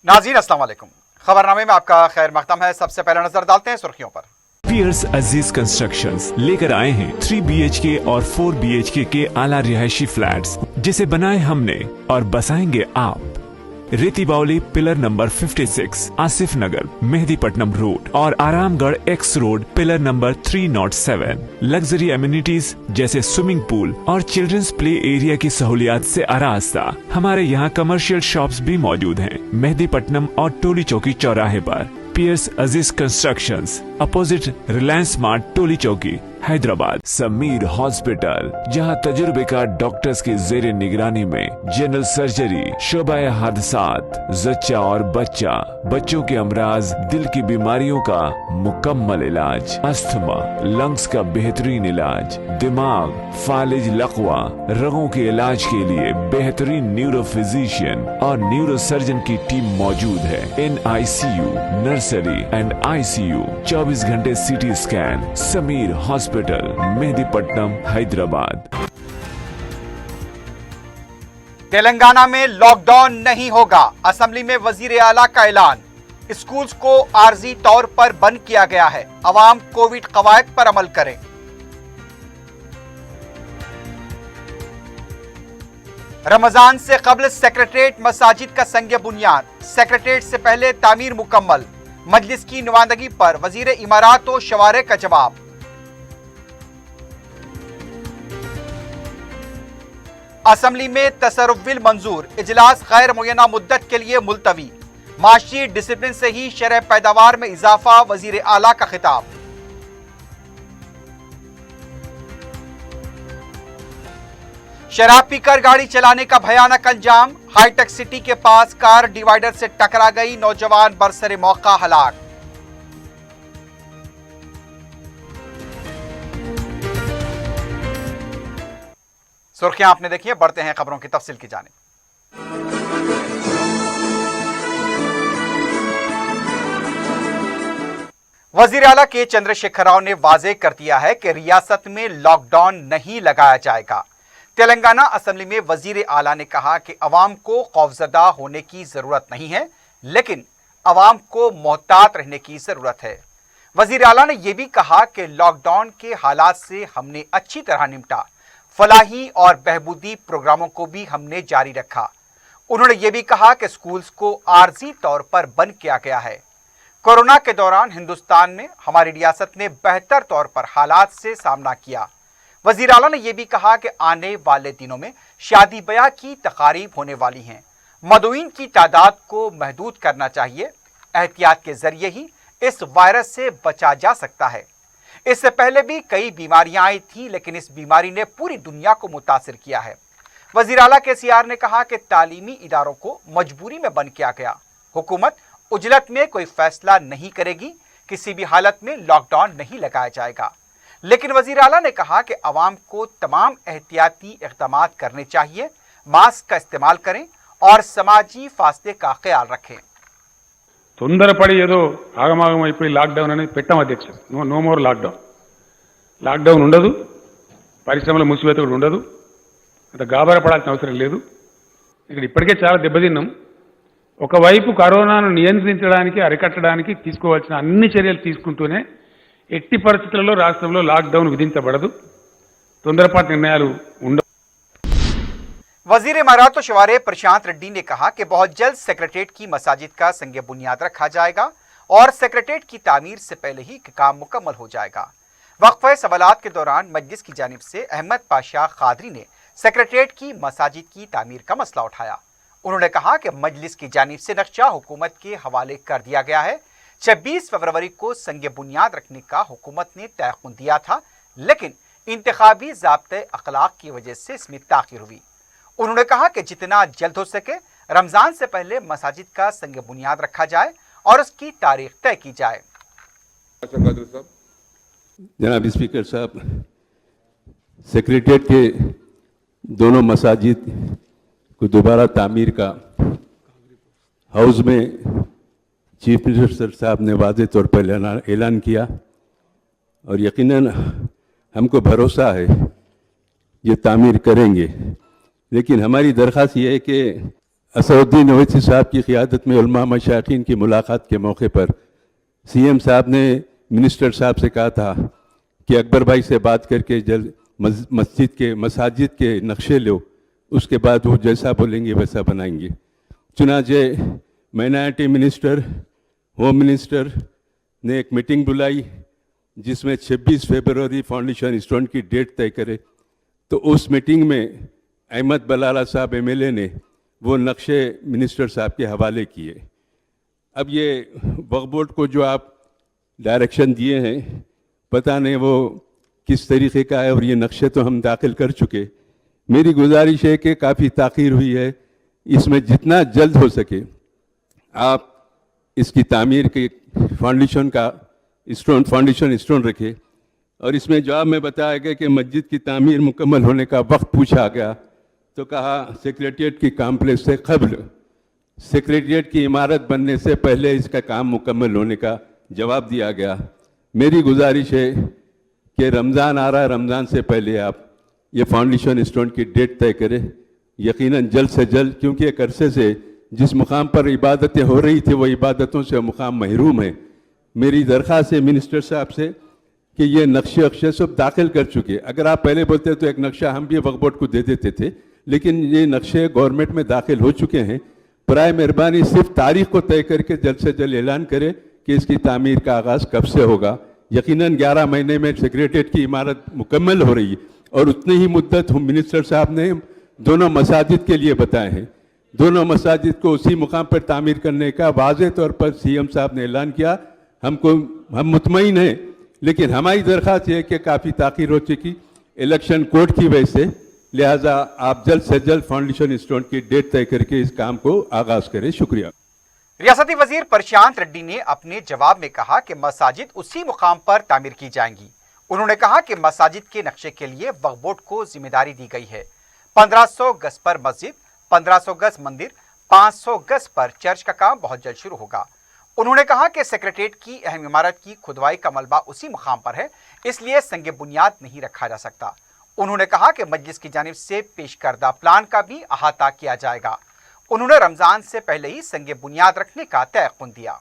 नाज़रीन अस्सलाम वालेकुम। खबरनामे में आपका खैर मकदम है। सबसे पहले नजर डालते हैं सुर्खियों पर। पियर्स अजीज कंस्ट्रक्शंस लेकर आए हैं 3 BHK और 4 BHK के आला रिहायशी फ्लैट्स, जिसे बनाए हमने और बसाएंगे आप। रेती बावली पिलर नंबर 56, आसिफ नगर, मेहदीपट्टनम रोड और Aramghar x road pillar number 307। Luxury amenities जैसे स्विमिंग पूल और चिल्ड्रंस प्ले एरिया की सहूलियात से आरास्ता। हमारे यहाँ कमर्शियल शॉप्स भी मौजूद हैं मेहदीपट्टनम और टोली चौकी चौराहे पर। पियर्स अजीज कंस्ट्रक्शंस, अपोजिट रिलायंस स्मार्ट, टोली चौकी, हैदराबाद। समीर हॉस्पिटल, जहां तजुर्बेकार डॉक्टर्स की जेर निगरानी में जनरल सर्जरी, शोबाए हादसात, जच्चा और बच्चा, बच्चों के अमराज, दिल की बीमारियों का मुकम्मल इलाज, अस्थमा, लंग्स का बेहतरीन इलाज, दिमाग, फालिज, लकवा, रगों के इलाज के लिए बेहतरीन न्यूरो फिजिशियन और न्यूरो सर्जन की टीम मौजूद है। NICU, नर्सरी एंड ICU, 24 घंटे CT scan. Sameer hospital, Mehdipatnam, Hyderabad. Telangana में लॉकडाउन नहीं होगा, असेंबली में वजीर आला का ऐलान। स्कूल्स को आर्जी तौर पर बंद किया गया है, अवाम कोविड कवायद पर अमल करें। रमजान से कबल सेक्रेटरीट मसाजिद का संग बुनियाद, सेक्रेटरीट से पहले तामीर मुकम्मल। मजलिस की नुमाइंदगी पर वजीर इमारात और शवारे का जवाब। असेंबली में तसर्रुफ बिल मंजूर, इजलास गैर मुय्यना मुद्दत के लिए मुलतवी। माशी डिसिप्लिन से ही शरह पैदावार में इजाफा, वजीर आला का खिताब। शराब पीकर गाड़ी चलाने का भयानक अंजाम, हाईटेक सिटी के पास कार डिवाइडर से टकरा गई, नौजवान बरसरे मौका हलाक। सुर्खियां आपने देखी है, बढ़ते हैं खबरों की तफसील की जानिब। वजीर आला के चंद्रशेखर राव ने वाज़ेह कर दिया है कि रियासत में लॉकडाउन नहीं लगाया जाएगा। तेलंगाना असेंबली में वजीर आला ने कहा कि अवाम को खौफजदा होने की जरूरत नहीं है, लेकिन अवाम को मोहतात रहने की जरूरत है। वजीर आला ने यह भी कहा कि लॉकडाउन के हालात से हमने अच्छी तरह निपटा, फलाही और बहबूदी प्रोग्रामों को भी हमने जारी रखा। उन्होंने ये भी कहा कि स्कूल्स को आर्जी तौर पर बंद किया गया है। कोरोना के दौरान हिंदुस्तान में हमारी रियासत ने बेहतर तौर पर हालात से सामना किया। वजीर आला ने यह भी कहा कि आने वाले दिनों में शादी ब्याह की तकारीब होने वाली हैं, मदऊइन की तादाद को महदूद करना चाहिए। एहतियात के जरिए ही इस वायरस से बचा जा सकता है। इससे पहले भी कई बीमारियां आई थी, लेकिन इस बीमारी ने पूरी दुनिया को मुतासिर किया है। वजीर आला KCR ने कहा कि तालीमी इदारों को मजबूरी में बंद किया गया। हुकूमत उजलत में कोई फैसला नहीं करेगी, किसी भी हालत में लॉकडाउन नहीं लगाया जाएगा। लेकिन वजीर आला ने कहा कि अवाम को तमाम एहतियाती इक़दाम करने चाहिए, मास्क का इस्तेमाल करें और समाजी फासले का ख्याल रखें। తొందరపడి ఏదో ఆగమాగం అయిపోయి లాక్డౌన్ అనేది పెట్టాం అధ్యక్ష. నో మోర్ లాక్డౌన్ ఉండదు, పరిశ్రమల మూసివేత కూడా ఉండదు. అంత గాబరా పడాల్సిన అవసరం లేదు. ఇక్కడ ఇప్పటికే చాలా దెబ్బతిన్నాం. ఒకవైపు కరోనాను నియంత్రించడానికి, అరికట్టడానికి తీసుకోవాల్సిన అన్ని చర్యలు తీసుకుంటూనే ఎట్టి పరిస్థితుల్లో రాష్ట్రంలో లాక్డౌన్ విధించబడదు. తొందరపాటు నిర్ణయాలు ఉండవు. वजीर इमारात और शवारे प्रशांत रेड्डी ने कहा कि बहुत जल्द सेक्रेटरीट की मसाजिद का संग बुनियाद रखा जाएगा और सेक्रेटरीट की तामीर से पहले ही काम मुकम्मल हो जाएगा। वक्फे सवालात के दौरान मजलिस की जानिब से अहमद पाशा खादरी ने सेक्रेटरीट की मसाजिद की तामीर का मसला उठाया। उन्होंने कहा कि मजलिस की जानिब से नक्शा हुकूमत के हवाले कर दिया गया है। 26 फरवरी को संग बुनियाद रखने का हुकूमत ने तयख्खुन दिया था, लेकिन इंतखाबी ज़ाब्ते अखलाक की वजह से इसमें ताखीर हुई। उन्होंने कहा कि जितना जल्द हो सके रमजान से पहले मसाजिद का संग बुनियाद रखा जाए और उसकी तारीख तय की जाए। जनाब स्पीकर साहब, सेक्रेटरीट के दोनों मसाजिद को दोबारा तामीर का हाउस में चीफ मिनिस्टर साहब ने वाज़े तौर पर ऐलान किया और यकीनन हमको भरोसा है ये तामीर करेंगे। लेकिन हमारी दरख्वास्त ये है कि असदुद्दीन ओवैसी साहब की क़ियादत में उलमा मशाइखीन की मुलाकात के मौके पर सीएम साहब ने मिनिस्टर साहब से कहा था कि अकबर भाई से बात करके जल्द मसाजिद के नक्शे लो, उसके बाद वो जैसा बोलेंगे वैसा बनाएंगे। चुनाचे माइनॉरिटी मिनिस्टर, होम मिनिस्टर ने एक मीटिंग बुलाई जिसमें 26 फरवरी फाउंडेशन स्टोन की डेट तय करे, तो उस मीटिंग में अहमद बलाला साहब एमएलए ने वो नक्शे मिनिस्टर साहब के हवाले किए। अब ये वक्फ बोर्ड को जो आप डायरेक्शन दिए हैं, पता नहीं वो किस तरीके का है, और ये नक्शे तो हम दाखिल कर चुके। मेरी गुजारिश है कि काफ़ी ताख़ीर हुई है, इसमें जितना जल्द हो सके आप इसकी तामीर के फाउंडेशन स्टोन रखे। और इसमें जवाब में बताया गया कि मस्जिद की तामीर मुकम्मल होने का वक्त पूछा गया, तो कहा सेक्रेटेरिएट की कॉम्प्लेक्स से कबल, सेक्रेटेरिएट की इमारत बनने से पहले इसका काम मुकम्मल होने का जवाब दिया गया। मेरी गुजारिश है कि रमज़ान आ रहा है, रमज़ान से पहले आप ये फाउंडेशन स्टोन की डेट तय करें, यकीनन जल्द से जल्द, क्योंकि एक अरसे से जिस मुकाम पर इबादतें हो रही थी वो इबादतों से मुकाम महरूम है। मेरी दरख्वास्त है मिनिस्टर साहब से कि ये नक्शे अक्षे सब दाखिल कर चुके। अगर आप पहले बोलते तो एक नक्शा हम भी वक्फ बोर्ड को दे देते थे, लेकिन ये नक्शे गवर्नमेंट में दाखिल हो चुके हैं। बराए मेहरबानी सिर्फ तारीख को तय करके जल्द से जल्द ऐलान करें कि इसकी तामीर का आगाज़ कब से होगा। यकीनन 11 महीने में सेक्रेटेरिएट की इमारत मुकम्मल हो रही है, और उतनी ही मुद्दत हम मिनिस्टर साहब ने दोनों मसाजिद के लिए बताए हैं। दोनों मसाजिद को उसी मुकाम पर तामीर करने का वाज़े तौर पर सीएम साहब ने ऐलान किया। हम मुतमईन हैं, लेकिन हमारी दरख्वास्त ये है कि काफ़ी ताख़ीर हो चुकी इलेक्शन कोड की वजह से, लिहाजा आप जल्द से जल्द फाउंडेशन स्टोन की डेट तय करके इस काम को आगाज़ करें। शुक्रिया। रियासती वजीर प्रशांत रेड्डी ने अपने जवाब में कहा कि मसाजिद उसी मुकाम पर तामीर की जाएंगी। उन्होंने कहा कि मसाजिद के नक्शे के लिए वक्फ बोर्ड को जिम्मेदारी दी गई है। 1500 गज पर मस्जिद, 1500 गज मंदिर, 500 गज पर चर्च का काम बहुत जल्द शुरू होगा। उन्होंने कहा कि सेक्रेटेरिएट की अहम इमारत की खुदवाई का मलबा उसी मुकाम पर है, इसलिए संगे बुनियाद नहीं रखा जा सकता। उन्होंने कहा कि मजलिस की जानिब से पेश करदा प्लान का भी अहाता किया जाएगा। उन्होंने रमजान से पहले ही संगे बुनियाद रखने का तयक़ुन दिया।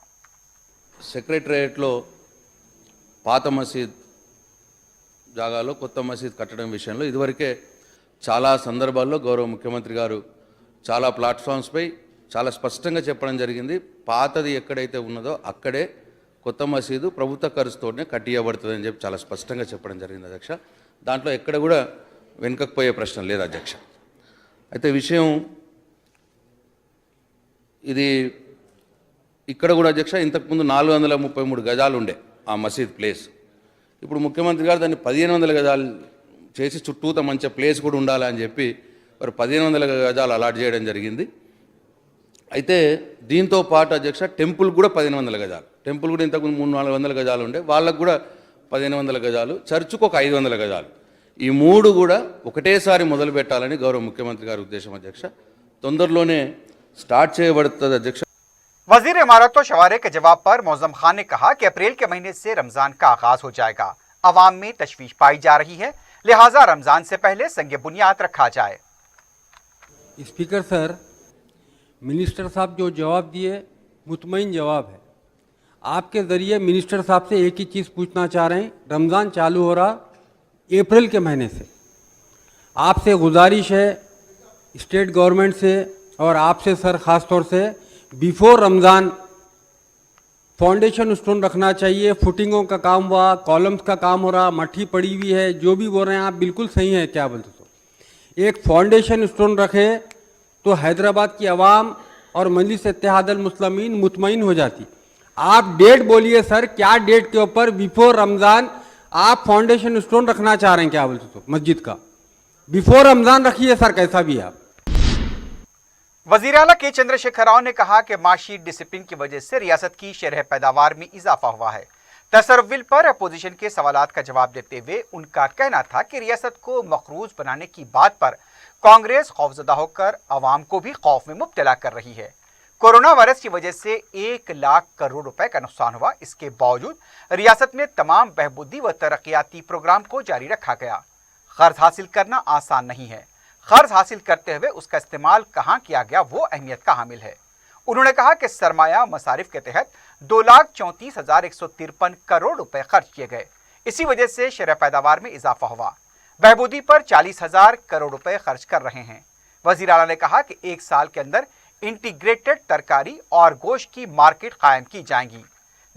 సెక్రటరియట్లో పాత మసీద్ జాగాలో కొత్త మసీద్ కట్టడం విషయంలో ఇదివరకే చాలా సందర్భాల్లో గౌరవ ముఖ్యమంత్రి గారు చాలా ప్లాట్ఫామ్స్పై చాలా స్పష్టంగా చెప్పడం జరిగింది। పాతది ఎక్కడైతే ఉన్నదో అక్కడే కొత్త మసీదు ప్రభుత్వ ఖర్చుతోనే కట్టియబడుతుందని చెప్పి చాలా స్పష్టంగా చెప్పడం జరిగింది అధ్యక్ష। దాంట్లో ఎక్కడ కూడా వెనుకకపోయే ప్రశ్న లేదు అధ్యక్ష। అయితే విషయం ఇది ఇక్కడ కూడా అధ్యక్ష ఇంతకుముందు 433 గజాలు ఉండే ఆ మసీద్ ప్లేస్, ఇప్పుడు ముఖ్యమంత్రి గారు దాన్ని 1500 గజాలు చేసి చుట్టూత మంచి ప్లేస్ కూడా ఉండాలని చెప్పి మరి 1500 గజాలు అలాట్ చేయడం జరిగింది। అయితే దీంతో పాటు అధ్యక్ష టెంపుల్ కూడా 1500 గజాలు, టెంపుల్ కూడా ఇంతకుముందు 300-400 గజాలు ఉండే, వాళ్ళకు కూడా 1500 గజాలు, చర్చుకు ఒక 500 గజాలు, ఈ మూడు కూడా ఒకటేసారి మొదలు పెట్టాలని గౌరవ ముఖ్యమంత్రి గారి ఉద్దేశం అధ్యక్ష। తొందరలోనే స్టార్ట్ చేయబడుతుంది అధ్యక్ష। वजीर इमारत और शवारे के जवाब पर मौजम खान ने कहा कि अप्रैल के महीने से रमजान का आगाज हो जाएगा। अवाम में तशवीश पाई जा रही है, लिहाजा रमजान से पहले संगे बुनियाद रखा जाए। स्पीकर सर, मिनिस्टर साहब जो जवाब दिए मुतमईन जवाब है। आपके ज़रिए मिनिस्टर साहब से एक ही चीज़ पूछना चाह रहे हैं। रमज़ान चालू हो रहा अप्रैल के महीने से, आपसे गुजारिश है स्टेट गवर्नमेंट से और आपसे सर ख़ास तौर से बिफोर रमज़ान फाउंडेशन स्टोन रखना चाहिए। फुटिंगों का काम हुआ, कॉलम्स का काम हो रहा, मट्टी पड़ी हुई है, जो भी बोल रहे हैं आप बिल्कुल सही है। क्या बोलते तो एक फाउंडेशन स्टोन रखे तो हैदराबाद की आवाम और मजलिस इत्तेहादुल मुस्लिमीन मुतमईन हो जाती। आप डेट बोलिए सर, क्या डेट के ऊपर बिफोर रमज़ान आप फाउंडेशन स्टोन रखना चाह रहे हैं? क्या बोलते तो मस्जिद का बिफोर रमज़ान रखिए सर, कैसा भी है आप। वज़ीर आला के चंद्रशेखर राव ने कहा कि माशी डिसिप्लिन की वजह से रियासत की शरह पैदावार में इजाफा हुआ है। तसर्रुल पर अपोजिशन के सवालात का जवाब देते हुए उनका कहना था कि रियासत को मकरूज बनाने की बात पर कांग्रेस खौफजदा होकर अवाम को भी खौफ में मुब्तला कर रही है। कोरोना वायरस की वजह से 1 लाख करोड़ रुपए का नुकसान हुआ, इसके बावजूद रियासत में तमाम बहबूदी व तरक्याती प्रोग्राम को जारी रखा गया। कर्ज हासिल करना आसान नहीं है, कर्ज हासिल करते हुए उसका इस्तेमाल कहां किया गया वो अहमियत का हामिल है। उन्होंने कहा कि सरमाया मसारिफ के तहत 2,34,153 करोड़ रुपए खर्च किए गए। इसी वजह से शरह पैदावार में इजाफा हुआ। बहबूदी पर 40,000 करोड़ रुपए खर्च कर रहे हैं। वजीर आला ने कहा कि एक साल के अंदर इंटीग्रेटेड तरकारी और गोश्त की मार्केट कायम की जाएंगी।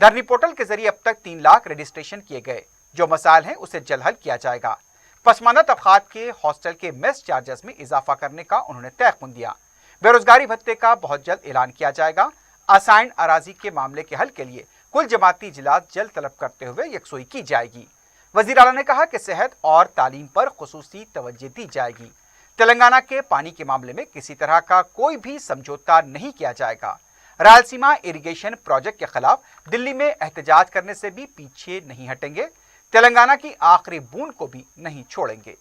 धरनी पोर्टल के जरिए अब तक 3 लाख रजिस्ट्रेशन किए गए। जो मसाइल हैं उसे जल्द हल किया जाएगा। पसमानदा तबकात के हॉस्टल के मेस चार्जेस में इजाफा करने का उन्होंने तयख्खुन दिया। बेरोजगारी भत्ते का बहुत जल्द ऐलान किया जाएगा। असाइन अराजी के मामले के हल के लिए कुल जमाती इजलास जल्द तलब करते हुए यकसुई की जाएगी। वजीर आला ने कहा कि सेहत और तालीम पर खुसूसी तवज्जो दी जाएगी। तेलंगाना के पानी के मामले में किसी तरह का कोई भी समझौता नहीं किया जाएगा। रायलसीमा इरिगेशन प्रोजेक्ट के खिलाफ दिल्ली में एहतजाज करने से भी पीछे नहीं हटेंगे। तेलंगाना की आखिरी बूंद को भी नहीं छोड़ेंगे।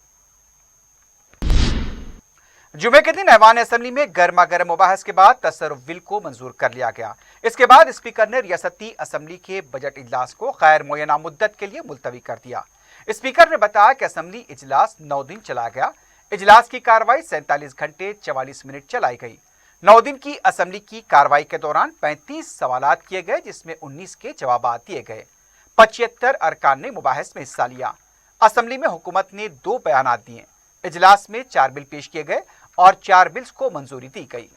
जुमे के दिन ऐवान असेंबली में गर्मा गर्म मुबाहस के बाद तसर्रुफ बिल को मंजूर कर लिया गया। इसके बाद स्पीकर ने रियासती असेंबली के बजट इजलास को गैर मुय्यना मुद्दत के लिए मुलतवी कर दिया। स्पीकर ने बताया कि असेंबली इजलास 9 दिन चला गया। इजलास की कार्रवाई 47 घंटे 44 मिनट चलाई गई। 9 दिन की असेंबली की कार्रवाई के दौरान 35 सवालात किए गए, जिसमें 19 के जवाब दिए गए। 75 अरकान ने मुबाहस में हिस्सा लिया। असेंबली में हुकूमत ने 2 बयान दिए। इजलास में 4 बिल पेश किए गए और 4 बिल्स को मंजूरी दी गई।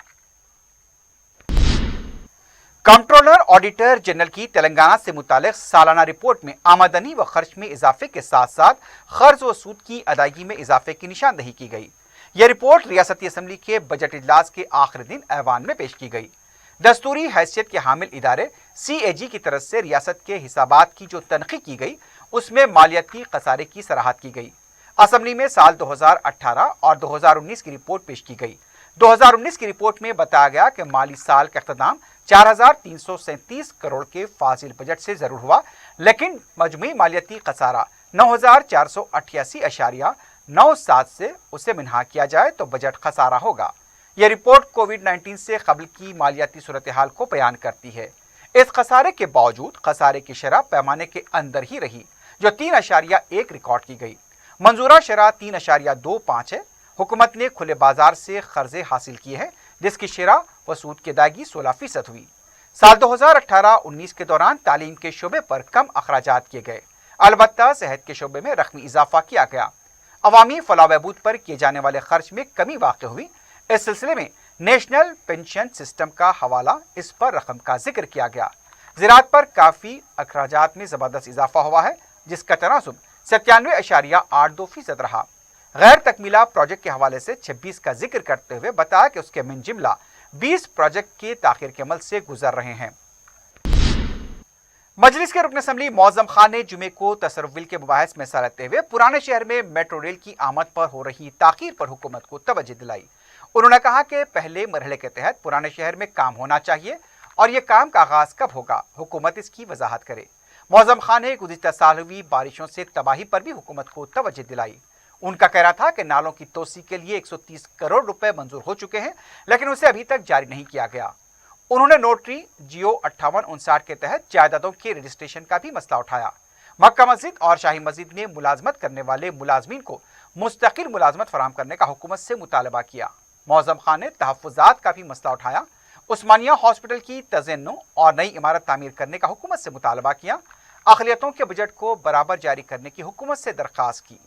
कंट्रोलर ऑडिटर जनरल की तेलंगाना से मुतालिक सालाना रिपोर्ट में आमदनी व खर्च में इजाफे के साथ साथ कर्ज व सूद की अदायगी में इजाफे की निशानदही की गई। यह रिपोर्ट रियासती असेंबली के बजट इजलास के आखिरी दिन ऐवान में पेश की गई। दस्तूरी हैसियत के हामिल इदारे CAG की तरफ से रियासत के हिसाबात की जो तनखी की गई उसमें मालियाती खसारे की सराहत की गई। असेंबली में साल 2018 और 2019 की रिपोर्ट पेश की गई। 2019 की रिपोर्ट में बताया गया कि माली साल का इख्तिताम 4,337 करोड़ के फाजिल बजट से जरूर हुआ, लेकिन मजमूई मालियाती खसारा 9,488.97 से उसे मिन्हा किया जाए तो बजट खसारा होगा। यह रिपोर्ट कोविड-19 से कबल की मालियाती सूरत हाल को बयान करती है। इस खसारे के बावजूद खसारे की शरह पैमाने के अंदर ही रही, जो 3.1 रिकॉर्ड की गई। मंजूरा शरह 3.25 है। हुकूमत ने खुले बाजार से कर्जे हासिल किए हैं, जिसकी शरह व सूद की अदायगी 16% हुई। साल 2018-19 के दौरान तालीम के शोबे पर कम अखराजात किए गए, अलबत्ता सेहत के शोबे में रकमी इजाफा किया गया। अवामी फलाह बहबूद पर किए जाने वाले खर्च में कमी वाक़ई हुई। इस सिलसिले में नेशनल पेंशन सिस्टम का हवाला इस पर रकम का जिक्र किया गया। ज़राअत पर काफ़ी अखराजात में ज़बरदस्त इजाफा हुआ है, जिसका तनासुब 97.82% रहा। गैर तकमीला प्रोजेक्ट के हवाले से 26 का जिक्र करते हुए बताया कि उसके मिन जिमला 20 प्रोजेक्ट के ताखिर के अमल से गुजर रहे हैं। मजलिस के रुकन असम्बली मौज़म खान ने जुमे को तसर्रुफ बिल के मुबाहिस में हिस्सा लेते हुए पुराने शहर में मेट्रो रेल की आमद पर हो रही ताखीर पर हुकूमत को तवज्जो दिलाई। उन्होंने कहा कि पहले मरहले के तहत पुराने शहर में काम होना चाहिए और ये काम का आगाज कब होगा, हुकूमत इसकी वजाहत करे। मौज़म खान ने गुज़िश्ता साल हुई बारिशों से तबाही पर भी हुकूमत को तवज्जो दिलाई। उनका कहना था कि नालों की तोसी के लिए 130 करोड़ रुपए मंजूर हो चुके हैं, लेकिन उसे अभी तक जारी नहीं किया गया। उन्होंने नोटरी जियो 5859 के तहत जायदादों के रजिस्ट्रेशन का भी मसला उठाया। मक्का मस्जिद और शाही मस्जिद में मुलाजमत करने वाले मुलाजमीन को मुस्तकिल मुलाजमत फराहम करने का हुकूमत से मुतालबा किया। मौज़म खान ने तहफ़्फ़ुज़ात का भी मसला उठाया। उस्मानिया हॉस्पिटल की तज़न्नु और नई इमारत तामीर करने का हुकूमत से मुतालबा किया। अक़लियतों के बजट को बराबर जारी करने की हुकूमत से दरख्वास्त की।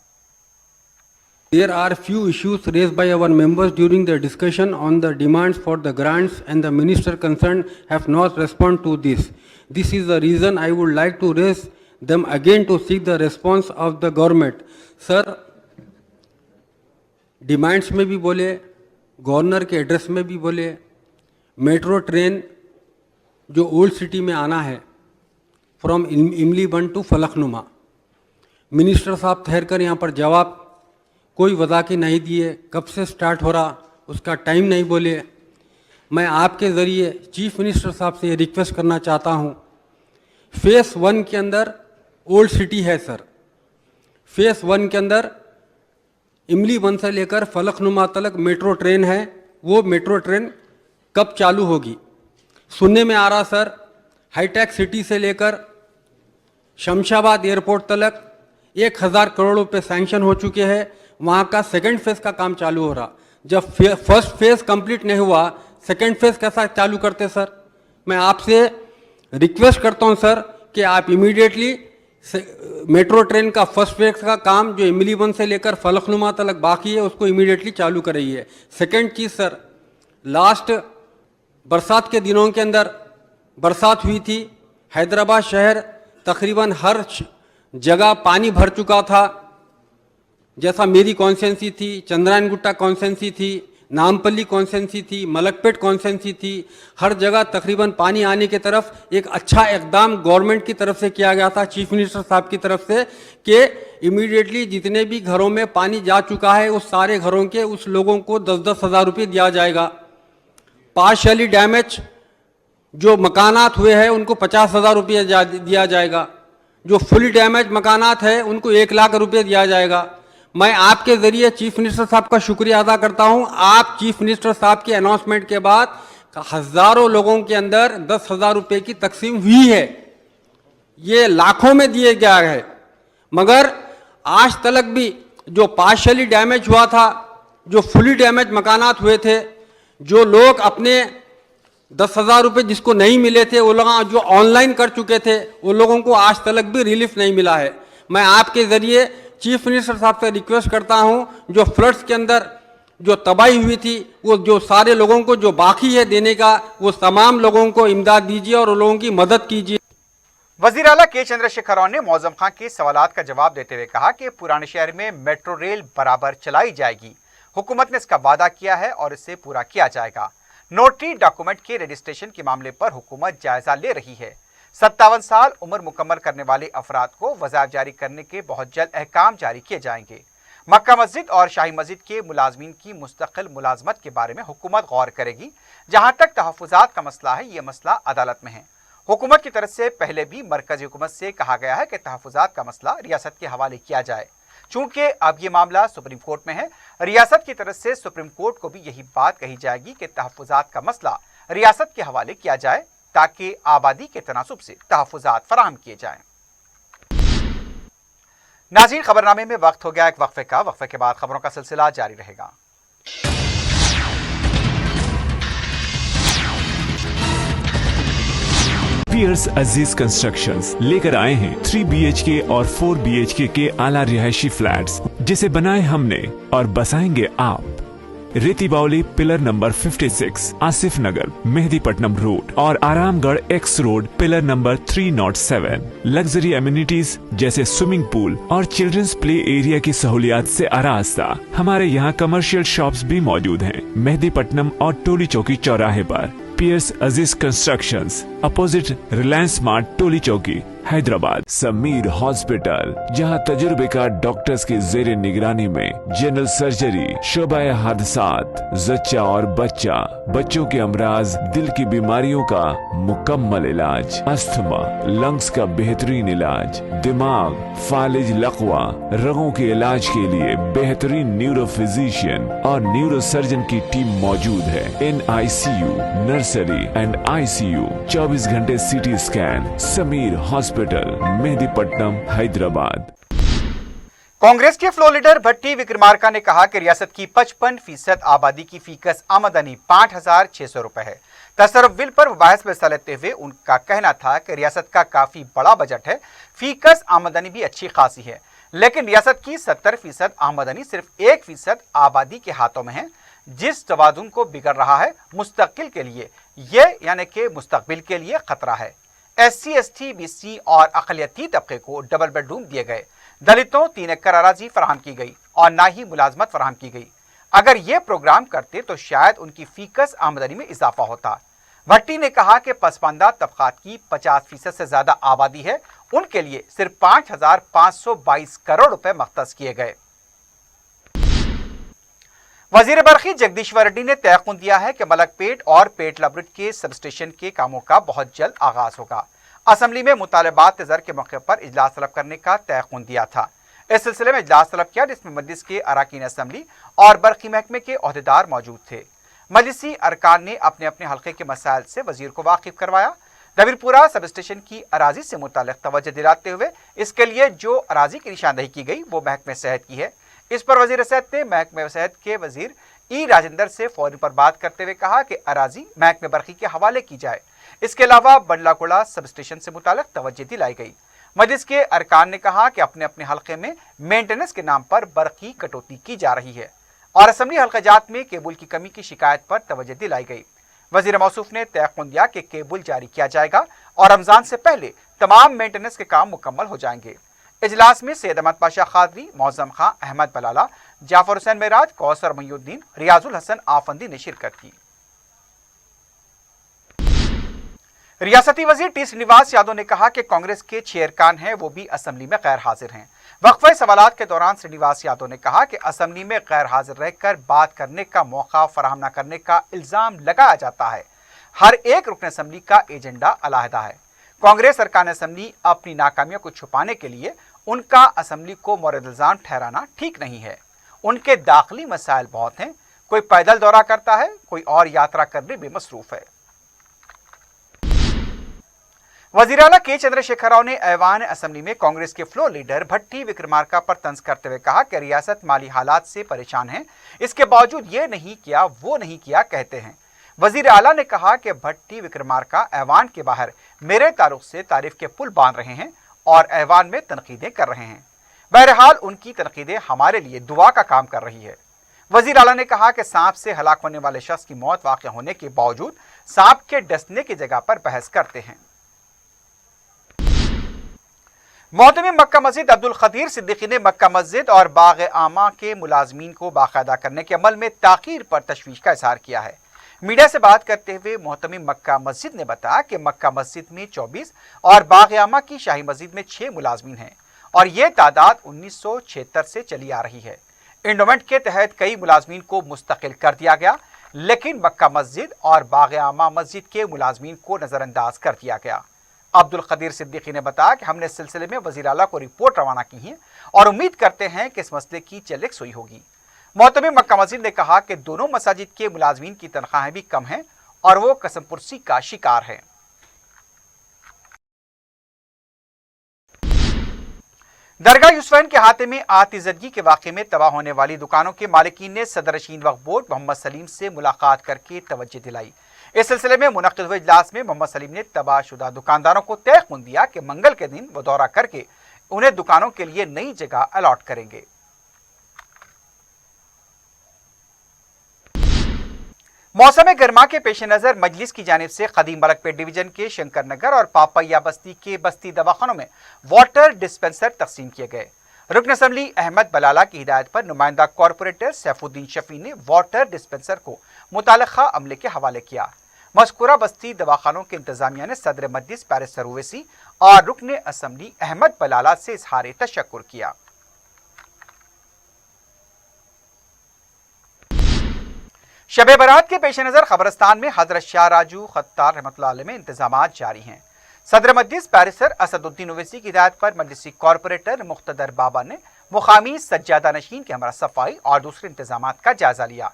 There are few issues raised by our members during the discussion on the demands for the grants, and the minister concerned have not responded to this. This is the reason I would like to raise them again to seek the response of the government. Sir, demands में भी बोले, governor के address में भी बोले, metro train जो old city में आना है फ्रॉम इमली बन टू फलकनुमा, मिनिस्टर साहब ठहर कर यहाँ पर जवाब कोई वजह की नहीं दिए, कब से स्टार्ट हो रहा उसका टाइम नहीं बोले। मैं आपके ज़रिए चीफ मिनिस्टर साहब से ये रिक्वेस्ट करना चाहता हूँ, फेस 1 के अंदर ओल्ड सिटी है सर, फेस 1 के अंदर इमली वन से लेकर फलकनुमा तक मेट्रो ट्रेन है, वो मेट्रो ट्रेन कब चालू होगी? सुनने में आ रहा सर हाईटेक सिटी से लेकर शमशाबाद एयरपोर्ट तक 1000 करोड़ रुपए सैंक्शन हो चुके हैं, वहाँ का सेकंड फेज का काम चालू हो रहा। जब फर्स्ट फेज कंप्लीट नहीं हुआ, सेकंड फेज कैसा चालू करते सर? मैं आपसे रिक्वेस्ट करता हूँ सर कि आप इमीडिएटली मेट्रो ट्रेन का फर्स्ट फेज का काम जो इमलीवन से लेकर फलकनुमा तक बाकी है उसको इमीडिएटली चालू कराइए। सेकंड चीज़ सर, लास्ट बरसात के दिनों के अंदर बरसात हुई थी, हैदराबाद शहर तकरीबन हर जगह पानी भर चुका था। जैसा मेरी कॉन्स्टिट्यूंसी थी, चंद्रायन गुट्टा कॉन्स्टिट्यूंसी थी, नामपल्ली कॉन्स्टिट्यूंसी थी, मलकपेट कॉन्स्टिट्यूंसी थी, हर जगह तकरीबन पानी आने की तरफ एक अच्छा इकदाम गवर्नमेंट की तरफ से किया गया था, चीफ मिनिस्टर साहब की तरफ से, कि इमीडिएटली जितने भी घरों में पानी जा चुका है उस सारे घरों के उस लोगों को 10-10 हज़ार रुपये दिया जाएगा। पार्शियली डैमेज जो मकानात हुए हैं उनको 50,000 रुपये दिया जाएगा। जो फुली डैमेज मकानात है उनको 1 लाख रुपये दिया जाएगा। मैं आपके ज़रिए चीफ मिनिस्टर साहब का शुक्रिया अदा करता हूं। आप चीफ मिनिस्टर साहब के अनाउंसमेंट के बाद हज़ारों लोगों के अंदर 10,000 रुपये की तकसीम हुई है। ये लाखों में दिए गया है, मगर आज तक भी जो पार्शियली डैमेज हुआ था, जो फुली डैमेज मकानात हुए थे, जो लोग अपने 10,000 रुपये जिसको नहीं मिले थे, वो लोग जो ऑनलाइन कर चुके थे, वो लोगों को आज तक भी रिलीफ नहीं मिला है। मैं आपके ज़रिए चीफ मिनिस्टर साहब से रिक्वेस्ट करता हूं, जो फ्लड्स के अंदर जो तबाही हुई थी, वो जो सारे लोगों को जो बाकी है देने का, वो तमाम लोगों को इमदाद दीजिए और उन लोगों की मदद कीजिए। वज़ीर आला के चंद्रशेखर राव ने मौज़म खां के सवालात का जवाब देते हुए कहा कि पुराने शहर में मेट्रो रेल बराबर चलाई जाएगी। हुकूमत ने इसका वादा किया है और इसे पूरा किया जाएगा। नोटरी डॉक्यूमेंट के रजिस्ट्रेशन के मामले पर हुकूमत जायजा ले रही है। 57 साल उम्र मुकम्मल करने वाले अफराद को वज़ाइफ जारी करने के बहुत जल्द अहकाम जारी किए जाएंगे। मक्का मस्जिद और शाही मस्जिद के मुलाजमीन की मुस्तकिल मुलाजमत के बारे में हुकूमत गौर करेगी। जहां तक तहफ़्फ़ुज़ात का मसला है, ये मसला अदालत में है। हुकूमत की तरफ से पहले भी मरकज़ी हुकूमत से कहा गया है कि तहफ़्फ़ुज़ात का मसला रियासत के हवाले किया जाए। चूंकि अब ये मामला सुप्रीम कोर्ट में है, रियासत की तरफ से सुप्रीम कोर्ट को भी यही बात कही जाएगी कि तहफ़्फ़ुज़ात का मसला रियासत के हवाले किया जाए ताकि आबादी के तनासुब से तहफ़्फ़ुज़ात फराहम किए जाएं। नाज़रीन, खबरनामे में वक्त हो गया एक वक्फे का। वक्फे के बाद खबरों का सिलसिला जारी रहेगा। पियर्स अजीज कंस्ट्रक्शंस लेकर आए हैं 3 BHK और 4 BHK के आला रिहायशी फ्लैट्स, जिसे बनाए हमने और बसाएंगे आप। रेती बावली पिलर नंबर 56, आसिफ नगर, मेहदीपट्टनम रोड और Aramghar x road pillar number 307। Luxury amenities जैसे स्विमिंग पूल और चिल्ड्रंस प्ले एरिया की सहूलियात से आरास्ता। हमारे यहाँ कमर्शियल शॉप्स भी मौजूद हैं मेहदीपट्टनम और टोली चौकी चौराहे पर। पियर्स अजीज कंस्ट्रक्शंस, अपोजिट रिलायंस स्मार्ट, टोली चौकी, हैदराबाद। समीर हॉस्पिटल, जहां तजुर्बेकार डॉक्टर्स की जेर निगरानी में जनरल सर्जरी, शोबा हादसात, जच्चा और बच्चा, बच्चों के अमराज, दिल की बीमारियों का मुकम्मल इलाज, अस्थमा, लंग्स का बेहतरीन इलाज, दिमाग, फालिज, लकवा, रगों के इलाज के लिए बेहतरीन न्यूरो फिजिशियन और न्यूरो सर्जन की टीम मौजूद है। NICU, नर्सरी एंड ICU, 24 घंटे CT scan. Sameer hospital, Mehdipatnam, Hyderabad. Congress के फ्लोर लीडर भट्टी विक्रमार्का ने कहा कि रियासत की 55% आबादी की फीकस आमदनी 5,600 रुपए है। तसर्रुफ बिल पर बहस में हिस्सा लेते हुए उनका कहना था कि रियासत का काफी बड़ा बजट है, फीकस आमदनी भी अच्छी खासी है, लेकिन रियासत की 70% आमदनी सिर्फ 1% आबादी के हाथों में है, जिस तवाज़ुन को बिगड़ रहा है मुस्तकिल के लिए, ये यानी कि मुस्तकबिल के लिए खतरा है। SC, ST, BC और अक़लियती तबके को डबल बेडरूम दिए गए, दलितों 3 एकड़ अराजी फराहम की गई और ना ही मुलाजमत फराहम की गई। अगर ये प्रोग्राम करते तो शायद उनकी फीकस आमदनी में इजाफा होता। भट्टी ने कहा कि पसमानदा तबकात की 50% से ज्यादा आबादी है, उनके लिए सिर्फ 5,522 करोड़ रुपए मख्तस किए गए। वजीर बरखी जगदीश्वर रेड्डी ने तयक़ुन दिया है कि मलकपेट और पेटला ब्रिज के सब स्टेशन के कामों का बहुत जल्द आगाज होगा। असम्बली में मुतालबात ज़र के मौके पर इजलास तलब करने का तयक़ुन दिया था। इस सिलसिले में इजलास तलब किया, जिसमें मजलिस के अरकान असम्बली और बरखी महकमे के ओहदेदार मौजूद थे। मजलिसी अरकान ने अपने अपने हल्के के मसाइल से वजीर को वाकिफ करवाया। दबीरपुरा सब स्टेशन की अराजी से मुताल्लिक़ तवज्जो दिलाते हुए इसके लिए जो अराजी की निशानदही की गई वो महकमे सेहत की है। इस पर वजीर सेहत ने महकमे सेहत के वजीर ई राजेंद्र से फोन पर बात करते हुए कहा कि अराजी महकमे बरकी के हवाले की जाए। इसके अलावा बंडलागुड़ा सब स्टेशन से मुतालिक तवज्जो दिलाई गई। मजलिस के अरकान ने कहा कि अपने अपने हल्के में मेंटेनेंस के नाम पर बरकी कटौती की जा रही है और असम्बली हल्काजात में केबल की कमी की शिकायत पर तवज्जो दिलाई गई। वजीर मौसूफ ने तयक़ुन दिया कि केबल जारी किया जाएगा और रमजान से पहले तमाम मेंटेनेंस के काम मुकम्मल हो जाएंगे। इजलास में सैयद अहमद पाशा खादरी, मौजम खां, अहमद बलाला, जाफर हुसैन मेराज, कौसर मईउद्दीन, रियाजुल हसन आफंदी ने शिरकत की। रियासती वजीर टी श्रीनिवास यादव ने कहा कि कांग्रेस के 6 अरकान हैं, वो भी असम्बली में गैर हाजिर हैं। वक्फे सवालात के दौरान श्रीनिवास यादव ने कहा कि असम्बली में गैर हाजिर रहकर बात करने का मौका फराहम न करने का इल्जाम लगाया जाता है। हर एक रुकन असम्बली का एजेंडा अलहदा है। कांग्रेस अरकान असम्बली अपनी नाकामियों को छुपाने के लिए उनका असम्बली को मोरद इल्जाम ठहराना ठीक नहीं है। उनके दाखिली मसाइल बहुत हैं। कोई पैदल दौरा करता है, कोई और यात्रा करने में मसरूफ है। वजीर आला के चंद्रशेखर राव ने ऐवान असम्बली में कांग्रेस के फ्लोर लीडर भट्टी विक्रमार्का पर तंज करते हुए कहा कि रियासत माली हालात से परेशान है, इसके बावजूद ये नहीं किया वो नहीं किया कहते हैं। वजीर आला ने कहा कि भट्टी विक्रमार्का ऐवान के बाहर मेरे तारुफ से तारीफ के पुल बांध रहे हैं और ऐवान में तनकीदें कर रहे हैं। बहरहाल उनकी तनकीदें हमारे लिए दुआ का काम कर रही है। वजीर आला ने कहा कि सांप से हलाक होने वाले शख्स की मौत वाक़ होने के बावजूद सांप के डसने की जगह पर बहस करते हैं। मोहतमिम मक्का मस्जिद अब्दुल खदीर सिद्दीकी ने मक्का मस्जिद और बाग आमा के मुलाजमीन को बाकायदा करने के अमल में ताखीर पर तशवीश का इजहार किया है। मीडिया से बात करते हुए मोहतमिम मक्का मस्जिद ने बताया कि मक्का मस्जिद में 24 और बाग आमा की शाही मस्जिद में 6 मुलाजमीन हैं और ये तादाद 1976 से चली आ रही है। इंडोमेंट के तहत कई मुलाजमीन को मुस्तकिल कर दिया गया, लेकिन मक्का मस्जिद और बाग आमा मस्जिद के मुलाजमीन को नजरअंदाज कर दिया गया। अब्दुल खदीर सिद्दीकी ने बताया कि हमने इस सिलसिले में वजीर आला को रिपोर्ट रवाना की है और उम्मीद करते हैं कि इस मसले की चलेक सुई होगी। मोहतमिम मक्का मस्जिद ने कहा कि दोनों मसाजिद के मुलाजमीन की तनख्वाहें भी कम हैं और वो कसमपुर्सी का शिकार है। दरगाह यूसुफैन के हाथे में आतिजदगी के वाक़े में तबाह होने वाली दुकानों के मालिकीन ने सदर रशीद वक्फ बोर्ड मोहम्मद सलीम से मुलाकात करके तवज्जो दिलाई। इस सिलसिले में मुनक्किद हुए इजलास में मोहम्मद सलीम ने तबाहशुदा दुकानदारों को तयक़ुन दिया कि मंगल के दिन वो दौरा करके उन्हें दुकानों के लिए नई जगह अलॉट करेंगे। मौसम गर्मा के पेश नज़र मजलिस की जानिब से कदीम मलकपेट डिवीजन के शंकर नगर और पापैया बस्ती के बस्ती दवाखानों में वाटर डिस्पेंसर तकसीम किए गए। रुकन असम्बली अहमद बलाला की हिदायत पर नुमाइंदा कॉरपोरेटर सैफुद्दीन शफी ने वाटर डिस्पेंसर को मुताल्लिक़ा अमले के हवाले किया। मज़कूरा बस्ती दवाखानों के इंतजामिया ने सदर मजलिस पैरिस ओवैसी और रुकन असम्बली अहमद बलाला से इज़हार तशक्कुर किया। शब बरात के पेश नज़र खबरस्तान में हजरत शाह राजू खत्तार रहमतुल्लाह अलैह में इंतजामात जारी हैं। सदर मजलिस पैरिसर असदुद्दीन ओवैसी की हिदायत पर मजलिसी कॉरपोरेटर मुख्तदर बाबा ने मुकामी सज्जादा नशीन के हमरा सफाई और दूसरे इंतजामात का जायजा लिया।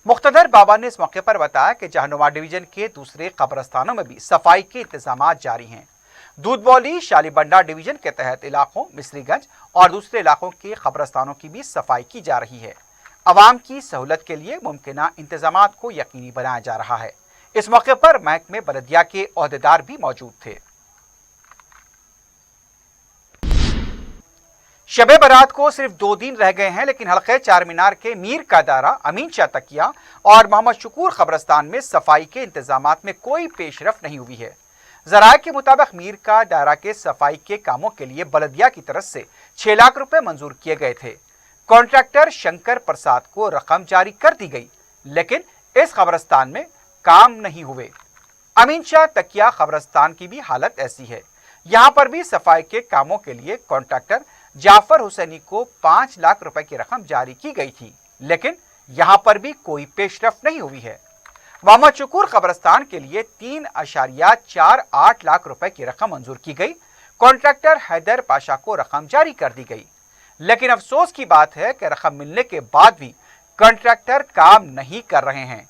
मुख्तदर बाबा ने इस मौके पर बताया कि जहानुमा डिवीजन के दूसरे कब्रस्तानों में भी सफाई के इंतजामात जारी हैं। दूधबौली शालीबंडा डिवीजन के तहत इलाकों मिस्रीगंज और दूसरे इलाकों के कब्रस्तानों की भी सफाई की जा रही है। अवाम की सहूलत के लिए मुमकिना इंतजामात को यकीनी बनाया जा रहा है। इस मौके पर महकमे बलदिया के ओहदेदार भी मौजूद थे। शबे बरात को सिर्फ 2 दिन रह गए हैं, लेकिन हल्के चार मीनार के मीर का दायरा, अमीन शाह तकिया और मोहम्मद शुकूर कब्रस्तान में सफाई के इंतजामात में कोई पेशरफ नहीं हुई है। जराये के मुताबिक मीर का दायरा के सफाई के कामों के लिए बलदिया की तरफ से 6 लाख रुपए मंजूर किए गए थे। कॉन्ट्रैक्टर शंकर प्रसाद को रकम जारी कर दी गई, लेकिन इस कब्रस्तान में काम नहीं हुए। अमीन शाह तकिया कब्रस्तान की भी हालत ऐसी है। यहां पर भी सफाई के कामों के लिए कॉन्ट्रैक्टर जाफर हुसैनी को 5 लाख रुपए की रकम जारी की गई थी, लेकिन यहां पर भी कोई पेशरफ नहीं हुई है। मोहम्मद शुकूर कब्रस्तान के लिए 3.48 लाख रुपए की रकम मंजूर की गई। कॉन्ट्रैक्टर हैदर पाशा को रकम जारी कर दी गई, लेकिन अफसोस की बात है कि रकम मिलने के बाद भी कॉन्ट्रैक्टर काम नहीं कर रहे हैं।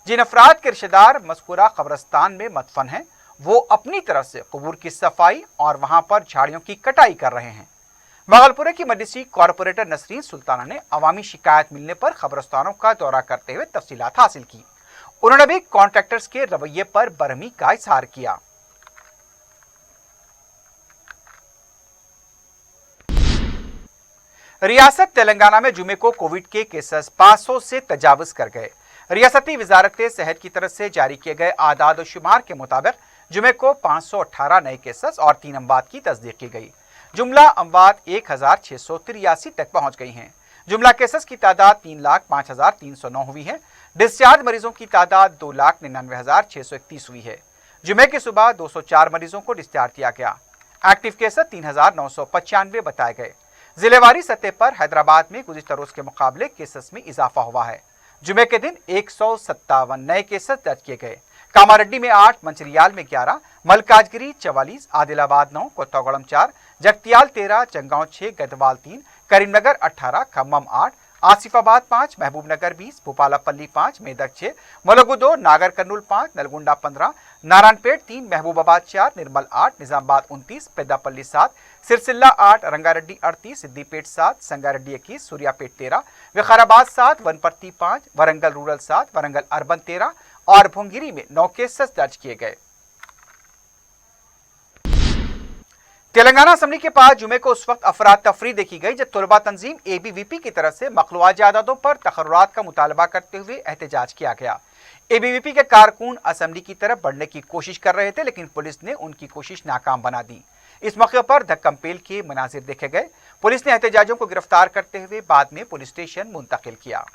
जिन अफराद के रिश्तेदार मज़कूरा कब्रस्तान में मदफन हैं, वो अपनी तरफ से कबूर की सफाई और वहां पर झाड़ियों की कटाई कर रहे हैं। भागलपुर की मजलिसी कॉरपोरेटर नसरीन सुल्ताना ने अवामी शिकायत मिलने पर खबरस्तानों का दौरा करते हुए तफसीलात हासिल की। उन्होंने भी कॉन्ट्रैक्टर्स के रवैये पर बरहमी का इजहार किया। रियासत तेलंगाना में जुमे को कोविड के केसेस 500 से तजावुज कर गए। रियासती वजारत सेहत की तरफ से जारी किए गए आदाद शुमार के मुताबिक जुमे को 518 नए केसेस और 3 अमवात की तस्दीक की गई। जुमला अमवात 1683 तक पहुंच गई हैं। जुमला केसेस की तादाद 3,05,309 हुई है। डिस्चार्ज मरीजों की तादाद 2,99,631 हुई है। जुमे की सुबह 204 मरीजों को डिस्चार्ज किया गया। एक्टिव केसेस 3,995 बताए गए। जिलेवारी सतह पर हैदराबाद में गुज़िश्ता रोज के मुकाबले केसेस में इजाफा हुआ है। जुमे के दिन 157 नए केसेस दर्ज किए गए। कामारेड्डी में 8, मंचिरियाल में 11, मलकाजगिरी 44, आदिलाबाद 9, कोत्तागुड़म 4, जगतियाल 13, चंगांव 6, गढ़वाल 3, करीमनगर 18, खम्मम 8, आसिफाबाद 5, महबूबनगर 20, भूपालपल्ली 5, मेदक 6, मुलुगु 2, नागर कर्नूल 5, नलगुंडा 15, नारायणपेट 3, महबूबाबाद 4, निर्मल 8, निजामाबाद 29, पेद्दापल्ली 7, सिरसिल्ला 8, रंगारेड्डी 38, सिद्दीपेट 7, संगारेड्डी 21, सूर्यापेट 13, विकाराबाद 7, वनपर्ती 5, वरंगल रूरल 7, वरंगल अर्बन 13 और भुंगिरी में 9 केसेस दर्ज किए गए। तेलंगाना असेंबली के पास जुमे को उस वक्त अफरा तफरी देखी गई जब तलबा तंजीम एबीवीपी की तरफ से मखलूआ जायदादों पर तकर्रुरात का मुतालबा करते हुए एहतजाज किया गया। एबीवीपी के कारकुन असेंबली की तरफ बढ़ने की कोशिश कर रहे थे, लेकिन पुलिस ने उनकी कोशिश नाकाम बना दी। इस मौके पर धक्कम पेल के मनाजिर देखे गए। पुलिस ने एहतजाजियों को गिरफ्तार करते हुए बाद में पुलिस स्टेशन मुंतकिल किया।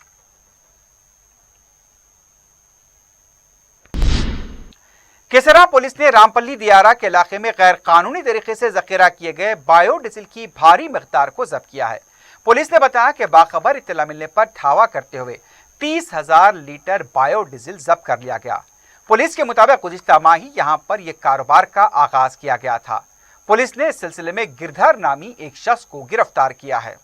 केसरा पुलिस ने रामपल्ली दियारा के इलाके में गैर कानूनी तरीके से जखीरा किए गए बायोडीजल की भारी मिकदार को जब्त किया है। पुलिस ने बताया कि बाखबर इत्तला मिलने पर धावा करते हुए 30,000 लीटर बायोडीजल जब्त कर लिया गया। पुलिस के मुताबिक गुज़िश्ता माह ही यहां पर यह कारोबार का आगाज किया गया था। पुलिस ने इस सिलसिले में गिरधर नामी एक शख्स को गिरफ्तार किया है।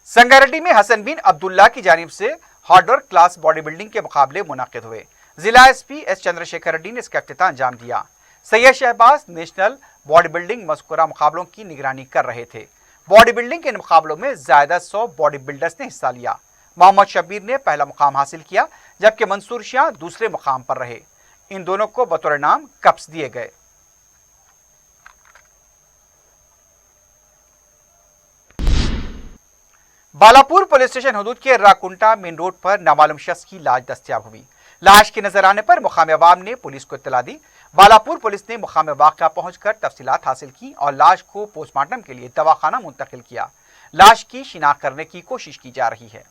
संगारेड्डी में हसन बिन अब्दुल्ला की जानिब से हार्डवर्क क्लास बॉडी बिल्डिंग के मुकाबले मुनाकिद हुए। जिला एसपी एस चंद्रशेखर रेड्डी ने इसका इफ्तिताह अंजाम दिया। Syed Shahbaz national body building मज़कूरा मुकाबलों की निगरानी कर रहे थे। बॉडी बिल्डिंग के इन मुकाबलों में ज़्यादा 100 बॉडी बिल्डर्स ने हिस्सा लिया। मोहम्मद शब्बीर ने पहला मुकाम हासिल किया, जबकि मंसूर शाह दूसरे मुकाम पर रहे। इन दोनों को बतौर इनाम कप्स दिए गए। बालापुर पुलिस स्टेशन हदूद के राकुंटा मेन रोड पर नामालूम शख्स की लाश दस्तयाब हुई। लाश के नजर आने पर मुकाम अवाम ने पुलिस को इत्तला दी। बालापुर पुलिस ने मुकाम वाक़या पहुंचकर तफसीलात हासिल की और लाश को पोस्टमार्टम के लिए दवाखाना मुंतकिल किया। लाश की शिनाख्त करने की कोशिश की जा रही है।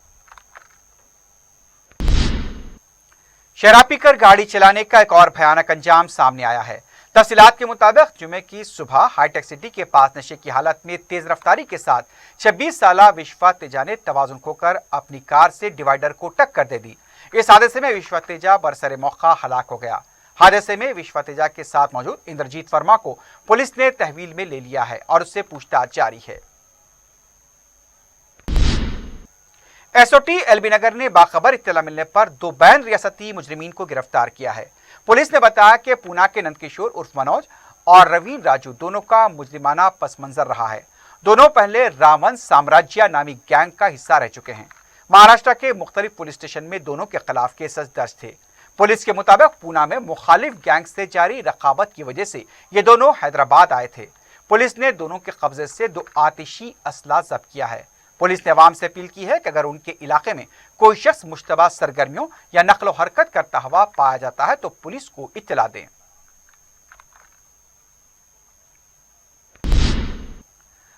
शराब पीकर गाड़ी चलाने का एक और भयानक अंजाम सामने आया है। तफसीलात के मुताबिक जुमे की सुबह हाईटेक सिटी के पास नशे की हालत में तेज रफ्तारी के साथ 26 साला विश्वा तेजा ने तवाजुन खोकर अपनी कार से डिवाइडर को टक्कर दे दी। इस हादसे में विश्वा तेजा बरसरे मौका हलाक हो गया। हादसे में विश्वा तेजा के साथ मौजूद इंद्रजीत वर्मा को पुलिस ने तहवील में ले लिया है और उससे पूछताछ जारी है। एसओटी एलबी नगर ने बाखबर इत्तला मिलने पर 2 बैन रियासती मुजरिमीन को गिरफ्तार किया है। पुलिस ने बताया कि पूना के नंदकिशोर उर्फ मनोज और रवीन राजू दोनों का मुजरिमाना पस मंजर रहा है। दोनों पहले रावण साम्राज्य नामी गैंग का हिस्सा रह चुके हैं। महाराष्ट्र के मुख्तलिफ पुलिस स्टेशन में दोनों के खिलाफ केसेस दर्ज थे। पुलिस के मुताबिक पूना में मुखालिफ गैंग से जारी रकाबत की वजह से ये दोनों हैदराबाद आए थे। पुलिस ने दोनों के कब्जे से 2 आतिशी असला जब्त किया है। पुलिस ने अवाम से अपील की है कि अगर उनके इलाके में कोई शख्स मुश्तबा सरगर्मियों या नकलो हरकत करता हुआ पाया जाता है तो पुलिस को इत्तला दें।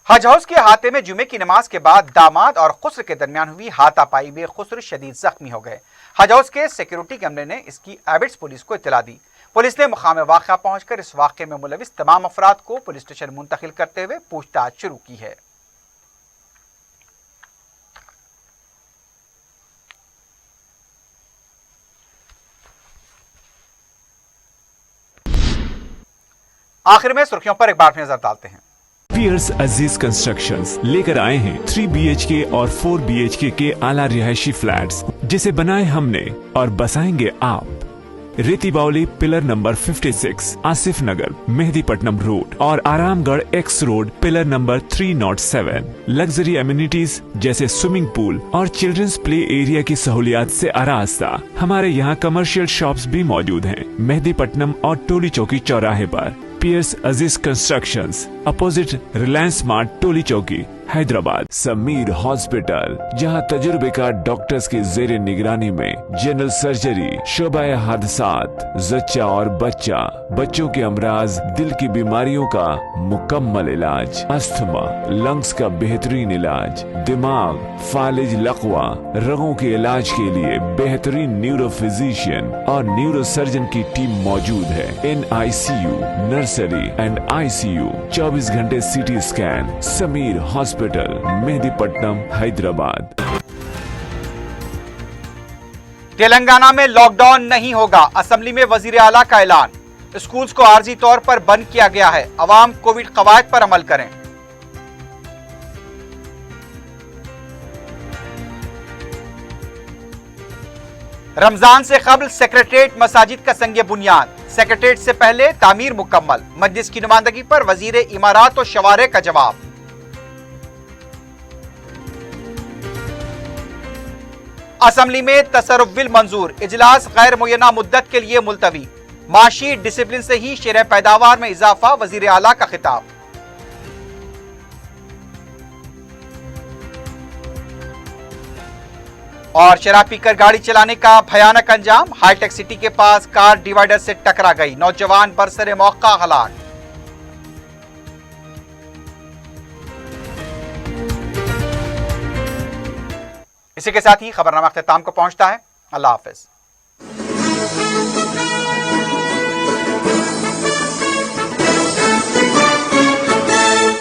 हज हाउस के अहाते में जुमे की नमाज के बाद दामाद और खुस्र के दरमियान हुई हाथापाई में खुस्र शदीद जख्मी हो गए। हज हाउस के सिक्योरिटी कैमरे ने इसकी एबिट्स पुलिस को इत्तला दी। पुलिस ने मुकाम वाक़या पहुंचकर इस वाक़े में मुलविस तमाम अफराद को पुलिस स्टेशन मुंतकिल करते हुए पूछताछ शुरू की है। आखिर में सुर्खियों पर एक बार नजर डालते हैं। पियर्स अजीज कंस्ट्रक्शंस लेकर आए हैं 3 BHK और 4 BHK के आला रिहायशी फ्लैट्स, जिसे बनाए हमने और बसाएंगे आप। रेती बावली पिलर नंबर 56, आसिफ नगर, मेहदीपट्टनम रोड और Aramghar x road pillar number 307। Luxury amenities जैसे स्विमिंग पूल और चिल्ड्रंस प्ले एरिया की सहूलियात से आरास्ता। हमारे यहाँ कमर्शियल शॉप्स भी मौजूद हैं मेहदीपट्टनम और टोली चौकी चौराहे पर। पियर्स अजीज कंस्ट्रक्शंस, अपोजिट रिलायंस स्मार्ट, टोली चौकी, हैदराबाद। समीर हॉस्पिटल, जहां तजुर्बेकार डॉक्टर्स की जेर निगरानी में जनरल सर्जरी, शोबाए हादसात, जच्चा और बच्चा, बच्चों के अमराज, दिल की बीमारियों का मुकम्मल इलाज, अस्थमा, लंग्स का बेहतरीन इलाज, दिमाग, फालिज, लकवा, रगों के इलाज के लिए बेहतरीन न्यूरो फिजिशियन और न्यूरो सर्जन की टीम मौजूद है। NICU, नर्सरी एंड ICU, 24 घंटे CT scan. Sameer hospital, Mehdipatnam, Hyderabad. Telangana में लॉकडाउन नहीं होगा, असेंबली में वजीर आला का ऐलान। स्कूल्स को आर्जी तौर पर बंद किया गया है, अवाम कोविड कवायद पर अमल करें। रमजान से कबल सेक्रेटरीट मसाजिद का संग बुनियाद, सेक्रेटरीट से पहले तामीर मुकम्मल। मजलिस की नुमाइंदगी पर वजीर इमारात और शवारे का जवाब। असेंबली में तसर्रुफ बिल मंजूर, इजलास गैर मुय्यना मुद्दत के लिए मुलतवी। माशी डिसिप्लिन से ही शेर पैदावार में इजाफा, वजीर आला का खिताब। और शराब पीकर गाड़ी चलाने का भयानक अंजाम, हाईटेक सिटी के पास कार डिवाइडर से टकरा गई, नौजवान बरसरे मौका हलाक। इसी के साथ ही खबरनामा अख्ताम को पहुंचता है। अल्लाह हाफिज।